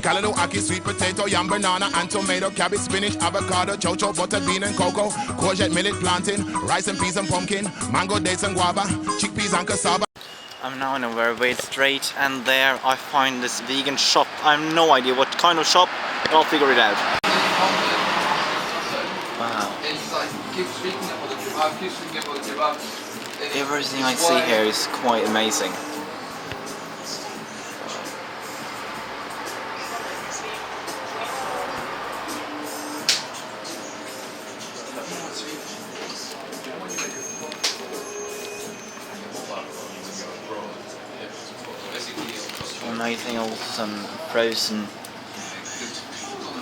Caledonian sweet potato, yam, banana and tomato, cabbage, spinach, avocado, chocho, buttered bean and cocoa, courgette, millet, plantain, rice and peas and pumpkin, mango, dates and guava, chickpeas and cassava. I'm now in a very weird street, and there I find this vegan shop. I have no idea what kind of shop, but I'll figure it out. Wow. Everything I see here is quite amazing. Amazing, also some frozen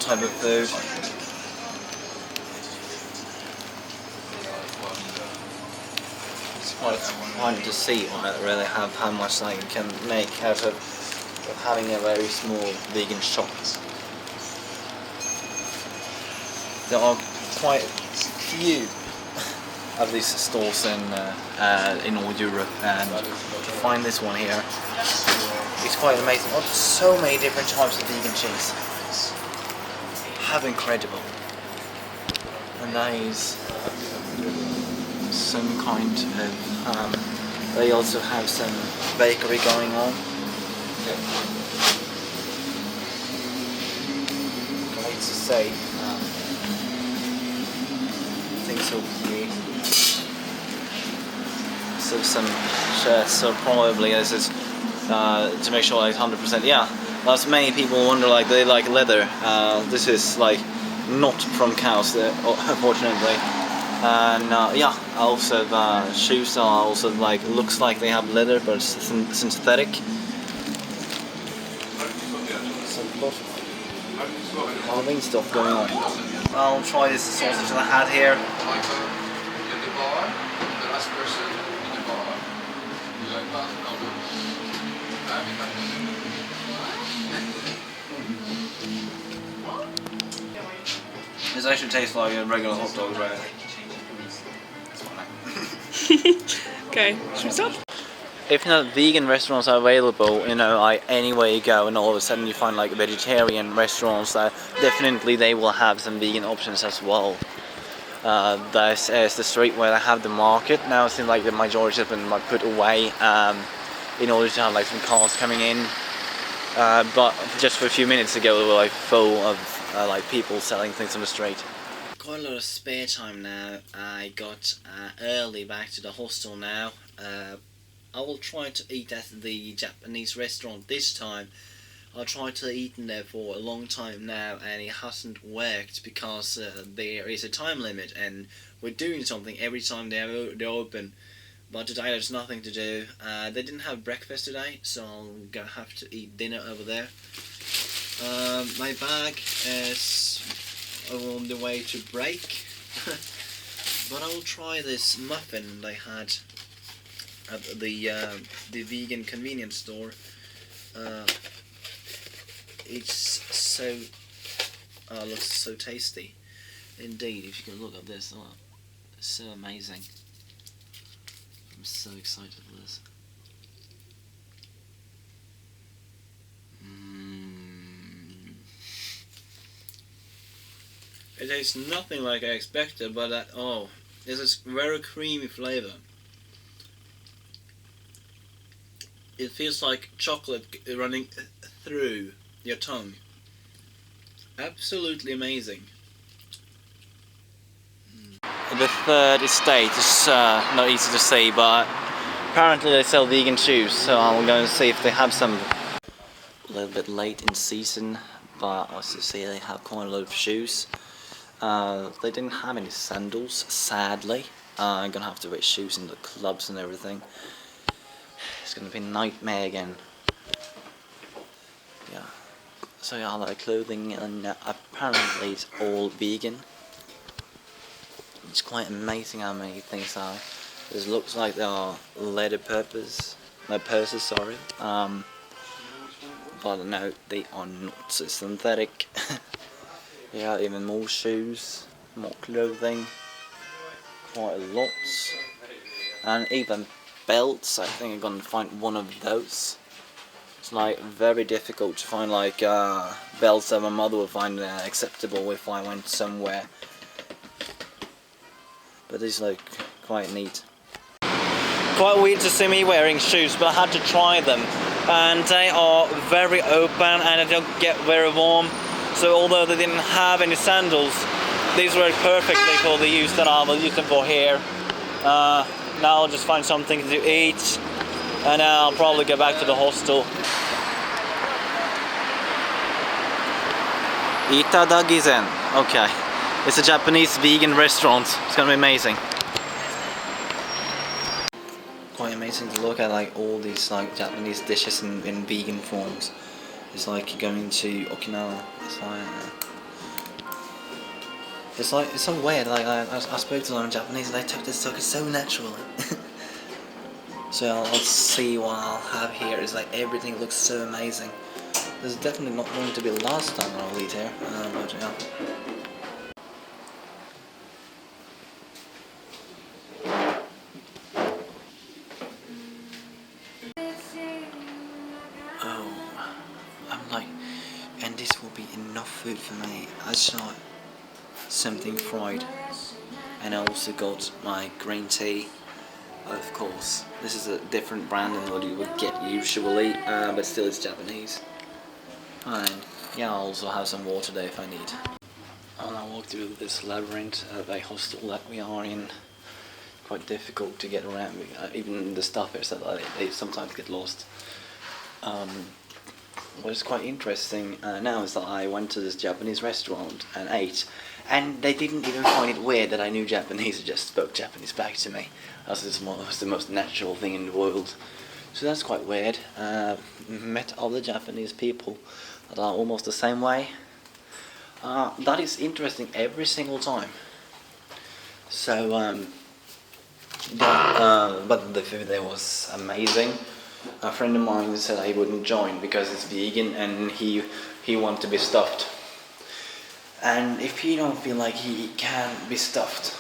type of food. It's quite fun to see really how much I can make out of having a very small vegan shop. There are quite few of these stores in all Europe, and to find this one here, it's quite amazing. Oh, so many different types of vegan cheese. How incredible. And that is some kind of they also have some bakery going on. Great to say. I think so. So some shirts, so probably this is to make sure like 100%. Yeah, lots many people wonder like they like leather. This is like not from cows, unfortunately. And yeah, also shoes are also like looks like they have leather, but it's synthetic. So a lot of Halloween stuff going on. I'll try this sausage that I had here. This actually tastes like a regular hot dog, right? Okay, should we start? If vegan restaurants are available, like anywhere you go, and all of a sudden you find like vegetarian restaurants, definitely they will have some vegan options as well. This is the street where they have the market. Now it seems like the majority has been like put away in order to have like some cars coming in. But just for a few minutes ago, they were like full of like people selling things on the street. Quite a lot of spare time now. I got early back to the hostel now. I will try to eat at the Japanese restaurant this time. I tried to eat in there for a long time now, and it hasn't worked because there is a time limit, and we're doing something every time they're open. But today there's nothing to do. They didn't have breakfast today, so I'm gonna have to eat dinner over there. My bag is on the way to break, but I will try this muffin they had at the vegan convenience store. It's so looks so tasty indeed. If you can look at this, it's so amazing. I'm so excited for this. It tastes nothing like I expected, but it's a very creamy flavor. It feels like chocolate running through your tongue. Absolutely amazing. The third estate is not easy to see, but apparently they sell vegan shoes, so I'm going to see if they have some. A little bit late in season, but as you see they have quite a lot of shoes. They didn't have any sandals, sadly. I'm gonna have to wear shoes in the clubs and everything. It's gonna be a nightmare again. Yeah. So yeah, I like clothing, and apparently it's all vegan. It's quite amazing how many things are. It looks like they are leather purses, sorry. But no, they are not. So synthetic. Yeah, even more shoes, more clothing, quite a lot, and even belts. I think I'm gonna find one of those. It's like very difficult to find like belts that my mother would find acceptable if I went somewhere. But it's like quite neat. Quite weird to see me wearing shoes, but I had to try them. And they are very open and they don't get very warm. So although they didn't have any sandals, these work perfectly for the use that I will use them for here. Now I'll just find something to eat, and I'll probably go back to the hostel. Itadaki zen. Okay. It's a Japanese vegan restaurant. It's gonna be amazing. Quite amazing to look at, like all these like Japanese dishes in vegan forms. It's like going to Okinawa. It's so weird. Like I spoke to them in Japanese, and they took this so naturally. So I'll see what I'll have here. It's like everything looks so amazing. This is definitely not going to be the last time I'll eat here. But yeah. And this will be enough food for me. I saw something fried, and I also got my green tea, of course. This is a different brand than what you would get usually, but still it's Japanese. And yeah, I'll also have some water there if I need. And I walk through this labyrinth of a hostel that we are in. Quite difficult to get around, even the stuff is that they sometimes get lost. What's quite interesting now is that I went to this Japanese restaurant and ate, and they didn't even find it weird that I knew Japanese. They just spoke Japanese back to me. As it was the most natural thing in the world. So that's quite weird. Met other Japanese people that are almost the same way. That is interesting every single time. So, but the food there was amazing. A friend of mine said he wouldn't join because it's vegan and he wanted to be stuffed. And if you don't feel like he can be stuffed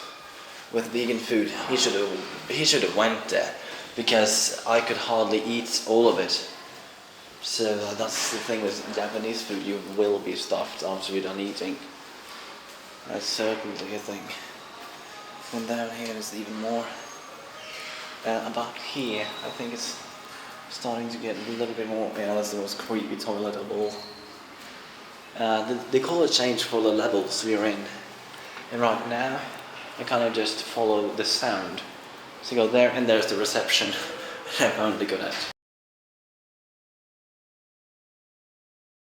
with vegan food, he should have went there, because I could hardly eat all of it. So that's the thing with Japanese food, you will be stuffed after you're done eating. That's certainly a thing. And down here is even more. About here, I think it's starting to get a little bit more. Yeah, that's the most creepy toilet of all. The colour changed for the levels we're in, and right now I kind of just follow the sound. So you go there, and there's the reception. I've only got that.